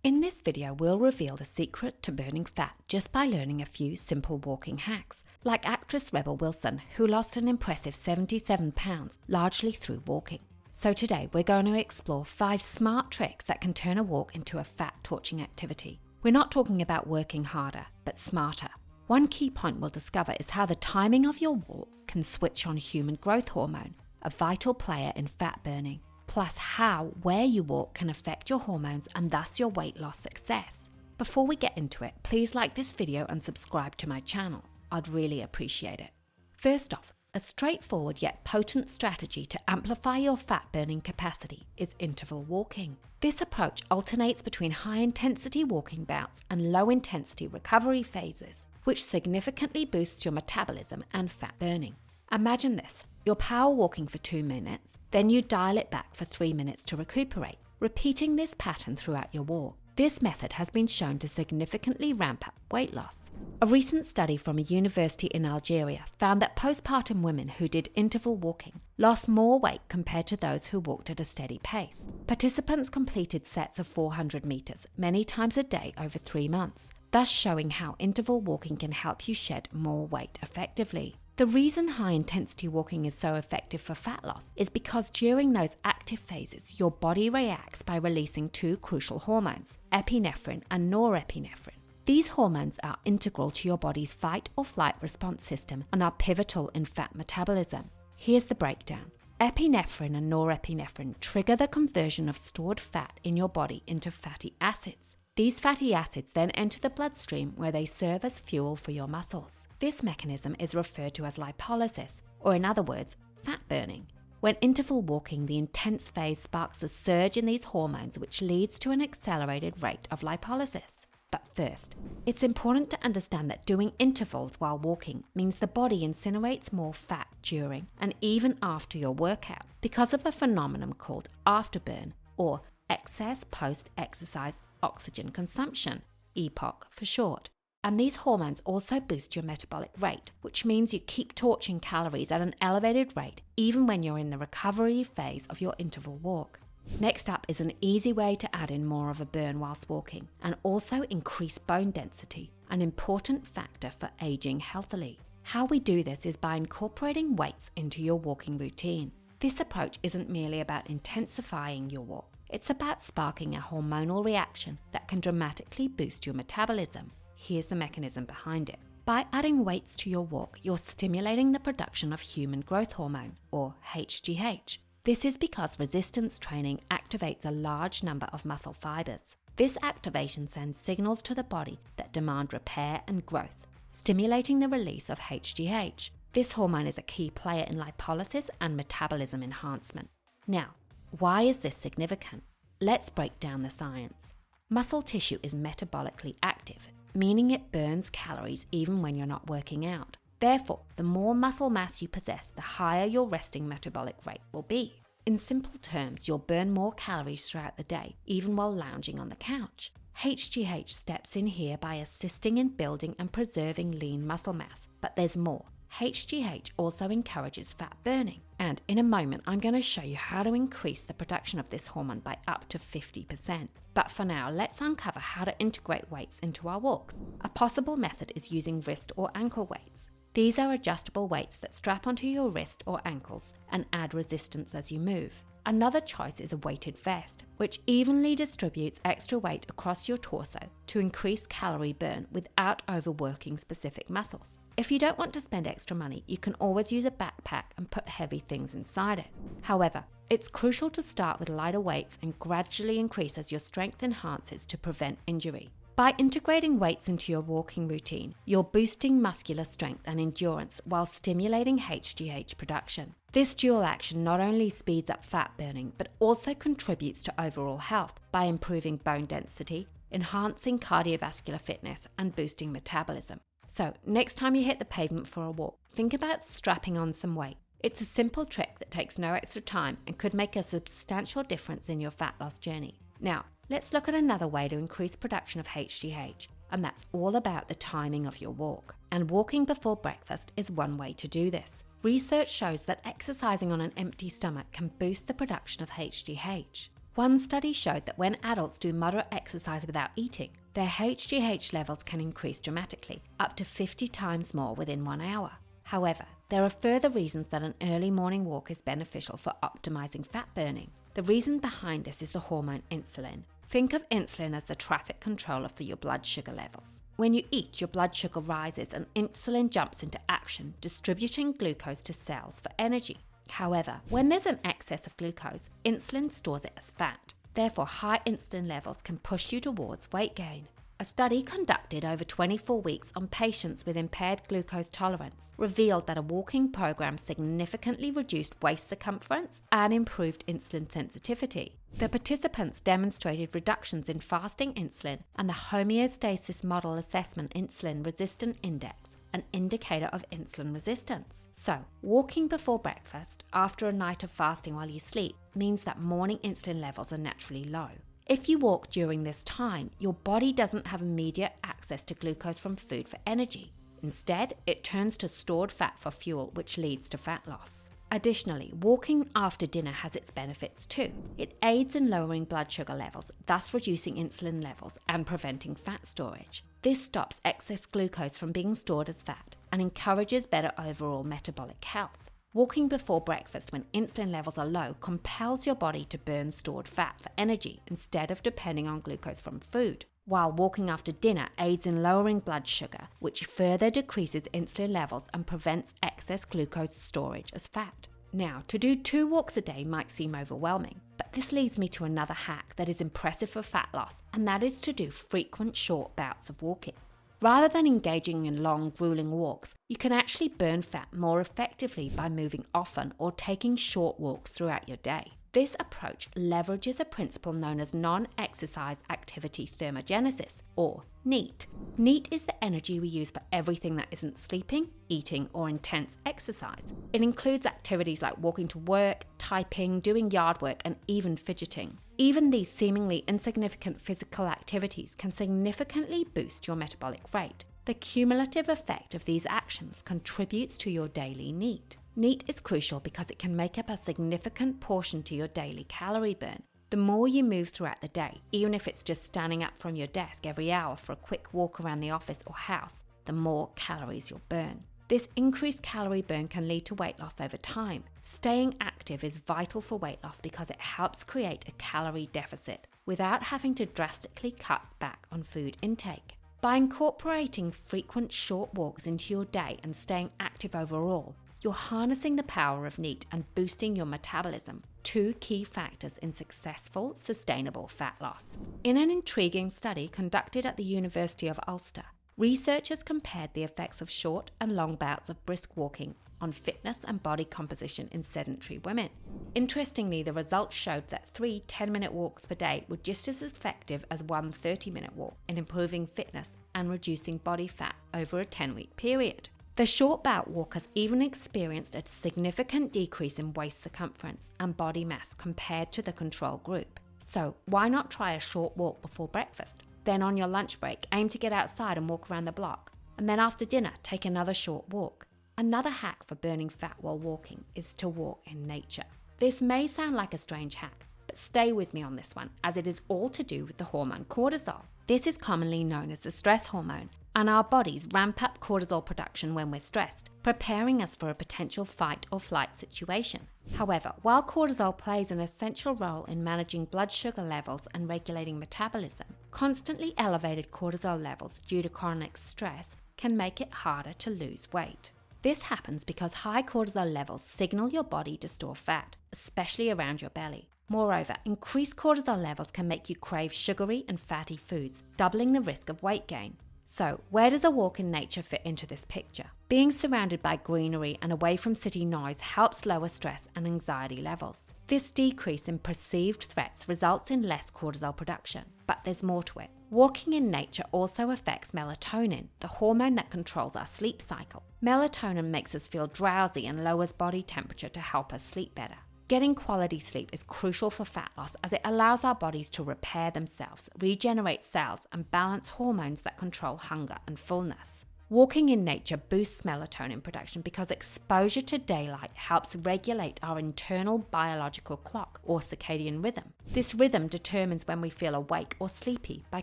In this video, we'll reveal the secret to burning fat just by learning a few simple walking hacks, like actress Rebel Wilson, who lost an impressive 77 pounds largely through walking. So today, we're going to explore 5 smart tricks that can turn a walk into a fat-torching activity. We're not talking about working harder, but smarter. One key point we'll discover is how the timing of your walk can switch on human growth hormone, a vital player in fat burning. Plus how where you walk can affect your hormones and thus your weight loss success. Before we get into it, please like this video and subscribe to my channel. I'd really appreciate it. First off, a straightforward yet potent strategy to amplify your fat burning capacity is interval walking. This approach alternates between high-intensity walking bouts and low-intensity recovery phases, which significantly boosts your metabolism and fat burning. Imagine this. You're power walking for 2 minutes, then you dial it back for 3 minutes to recuperate, repeating this pattern throughout your walk. This method has been shown to significantly ramp up weight loss. A recent study from a university in Algeria found that postpartum women who did interval walking lost more weight compared to those who walked at a steady pace. Participants completed sets of 400 meters many times a day over 3 months, thus showing how interval walking can help you shed more weight effectively. The reason high-intensity walking is so effective for fat loss is because during those active phases, your body reacts by releasing 2 crucial hormones, epinephrine and norepinephrine. These hormones are integral to your body's fight or flight response system and are pivotal in fat metabolism. Here's the breakdown. Epinephrine and norepinephrine trigger the conversion of stored fat in your body into fatty acids. These fatty acids then enter the bloodstream where they serve as fuel for your muscles. This mechanism is referred to as lipolysis, or in other words, fat burning. When interval walking, the intense phase sparks a surge in these hormones which leads to an accelerated rate of lipolysis. But first, it's important to understand that doing intervals while walking means the body incinerates more fat during and even after your workout because of a phenomenon called afterburn, or excess post-exercise oxygen consumption, EPOC for short. And these hormones also boost your metabolic rate, which means you keep torching calories at an elevated rate even when you're in the recovery phase of your interval walk. Next up is an easy way to add in more of a burn whilst walking and also increase bone density, an important factor for aging healthily. How we do this is by incorporating weights into your walking routine. This approach isn't merely about intensifying your walk. It's about sparking a hormonal reaction that can dramatically boost your metabolism. Here's the mechanism behind it. By adding weights to your walk, you're stimulating the production of human growth hormone, or HGH. This is because resistance training activates a large number of muscle fibers. This activation sends signals to the body that demand repair and growth, stimulating the release of HGH. This hormone is a key player in lipolysis and metabolism enhancement. Now, why is this significant? Let's break down the science. Muscle tissue is metabolically active, meaning it burns calories even when you're not working out. Therefore, the more muscle mass you possess, the higher your resting metabolic rate will be. In simple terms, you'll burn more calories throughout the day, even while lounging on the couch. HGH steps in here by assisting in building and preserving lean muscle mass, but there's more. HGH also encourages fat burning, and in a moment I'm going to show you how to increase the production of this hormone by up to 50%. But for now, let's uncover how to integrate weights into our walks. A possible method is using wrist or ankle weights. These are adjustable weights that strap onto your wrist or ankles and add resistance as you move. Another choice is a weighted vest, which evenly distributes extra weight across your torso to increase calorie burn without overworking specific muscles. If you don't want to spend extra money, you can always use a backpack and put heavy things inside it. However, it's crucial to start with lighter weights and gradually increase as your strength enhances to prevent injury. By integrating weights into your walking routine, you're boosting muscular strength and endurance while stimulating HGH production. This dual action not only speeds up fat burning, but also contributes to overall health by improving bone density, enhancing cardiovascular fitness, and boosting metabolism. So, next time you hit the pavement for a walk, think about strapping on some weight. It's a simple trick that takes no extra time and could make a substantial difference in your fat loss journey. Now, let's look at another way to increase production of HGH, and that's all about the timing of your walk. And walking before breakfast is one way to do this. Research shows that exercising on an empty stomach can boost the production of HGH. One study showed that when adults do moderate exercise without eating, their HGH levels can increase dramatically, up to 50 times more within 1 hour. However, there are further reasons that an early morning walk is beneficial for optimizing fat burning. The reason behind this is the hormone insulin. Think of insulin as the traffic controller for your blood sugar levels. When you eat, your blood sugar rises and insulin jumps into action, distributing glucose to cells for energy. However, when there's an excess of glucose, insulin stores it as fat. Therefore, high insulin levels can push you towards weight gain. A study conducted over 24 weeks on patients with impaired glucose tolerance revealed that a walking program significantly reduced waist circumference and improved insulin sensitivity. The participants demonstrated reductions in fasting insulin and the homeostasis model assessment insulin resistance index, an indicator of insulin resistance. So, walking before breakfast after a night of fasting while you sleep means that morning insulin levels are naturally low. If you walk during this time, your body doesn't have immediate access to glucose from food for energy. Instead, it turns to stored fat for fuel, which leads to fat loss. Additionally, walking after dinner has its benefits too. It aids in lowering blood sugar levels, thus reducing insulin levels and preventing fat storage. This stops excess glucose from being stored as fat and encourages better overall metabolic health. Walking before breakfast when insulin levels are low compels your body to burn stored fat for energy instead of depending on glucose from food, while walking after dinner aids in lowering blood sugar, which further decreases insulin levels and prevents excess glucose storage as fat. Now, to do 2 walks a day might seem overwhelming, but this leads me to another hack that is impressive for fat loss, and that is to do frequent short bouts of walking. Rather than engaging in long, grueling walks, you can actually burn fat more effectively by moving often or taking short walks throughout your day. This approach leverages a principle known as non-exercise activity thermogenesis, or NEAT. NEAT is the energy we use for everything that isn't sleeping, eating, or intense exercise. It includes activities like walking to work, typing, doing yard work, and even fidgeting. Even these seemingly insignificant physical activities can significantly boost your metabolic rate. The cumulative effect of these actions contributes to your daily NEAT. NEAT is crucial because it can make up a significant portion to your daily calorie burn. The more you move throughout the day, even if it's just standing up from your desk every hour for a quick walk around the office or house, the more calories you'll burn. This increased calorie burn can lead to weight loss over time. Staying active is vital for weight loss because it helps create a calorie deficit without having to drastically cut back on food intake. By incorporating frequent short walks into your day and staying active overall, you're harnessing the power of NEAT and boosting your metabolism, 2 key factors in successful, sustainable fat loss. In an intriguing study conducted at the University of Ulster, researchers compared the effects of short and long bouts of brisk walking on fitness and body composition in sedentary women. Interestingly, the results showed that 3 10-minute walks per day were just as effective as 1 30-minute walk in improving fitness and reducing body fat over a 10-week period. The short bout walkers even experienced a significant decrease in waist circumference and body mass compared to the control group. So why not try a short walk before breakfast? Then on your lunch break, aim to get outside and walk around the block. And then after dinner, take another short walk. Another hack for burning fat while walking is to walk in nature. This may sound like a strange hack, but stay with me on this one, as it is all to do with the hormone cortisol. This is commonly known as the stress hormone, and our bodies ramp up cortisol production when we're stressed, preparing us for a potential fight or flight situation. However, while cortisol plays an essential role in managing blood sugar levels and regulating metabolism, constantly elevated cortisol levels due to chronic stress can make it harder to lose weight. This happens because high cortisol levels signal your body to store fat, especially around your belly. Moreover, increased cortisol levels can make you crave sugary and fatty foods, doubling the risk of weight gain. So, where does a walk in nature fit into this picture? Being surrounded by greenery and away from city noise helps lower stress and anxiety levels. This decrease in perceived threats results in less cortisol production, but there's more to it. Walking in nature also affects melatonin, the hormone that controls our sleep cycle. Melatonin makes us feel drowsy and lowers body temperature to help us sleep better. Getting quality sleep is crucial for fat loss as it allows our bodies to repair themselves, regenerate cells, and balance hormones that control hunger and fullness. Walking in nature boosts melatonin production because exposure to daylight helps regulate our internal biological clock or circadian rhythm. This rhythm determines when we feel awake or sleepy by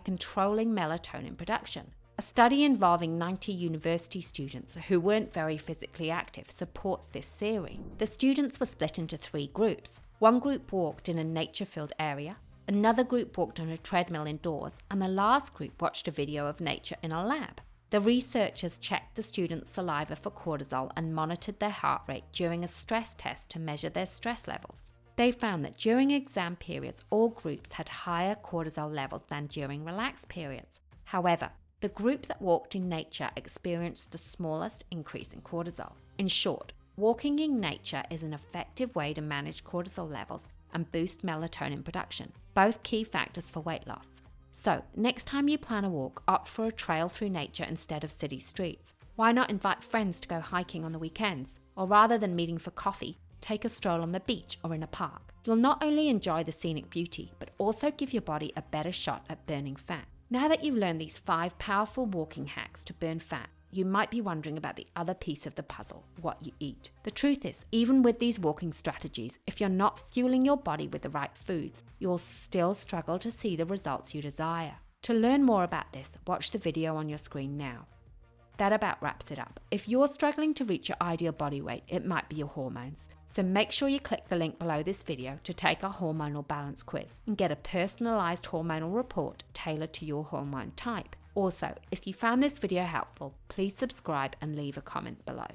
controlling melatonin production. A study involving 90 university students who weren't very physically active supports this theory. The students were split into 3 groups. One group walked in a nature-filled area, another group walked on a treadmill indoors, and the last group watched a video of nature in a lab. The researchers checked the students' saliva for cortisol and monitored their heart rate during a stress test to measure their stress levels. They found that during exam periods, all groups had higher cortisol levels than during relaxed periods. However, the group that walked in nature experienced the smallest increase in cortisol. In short, walking in nature is an effective way to manage cortisol levels and boost melatonin production, both key factors for weight loss. So, next time you plan a walk, opt for a trail through nature instead of city streets. Why not invite friends to go hiking on the weekends? Or rather than meeting for coffee, take a stroll on the beach or in a park. You'll not only enjoy the scenic beauty, but also give your body a better shot at burning fat. Now that you've learned these 5 powerful walking hacks to burn fat, you might be wondering about the other piece of the puzzle, what you eat. The truth is, even with these walking strategies, if you're not fueling your body with the right foods, you'll still struggle to see the results you desire. To learn more about this, watch the video on your screen now. That about wraps it up. If you're struggling to reach your ideal body weight, it might be your hormones. So make sure you click the link below this video to take our hormonal balance quiz and get a personalized hormonal report tailored to your hormone type. Also, if you found this video helpful, please subscribe and leave a comment below.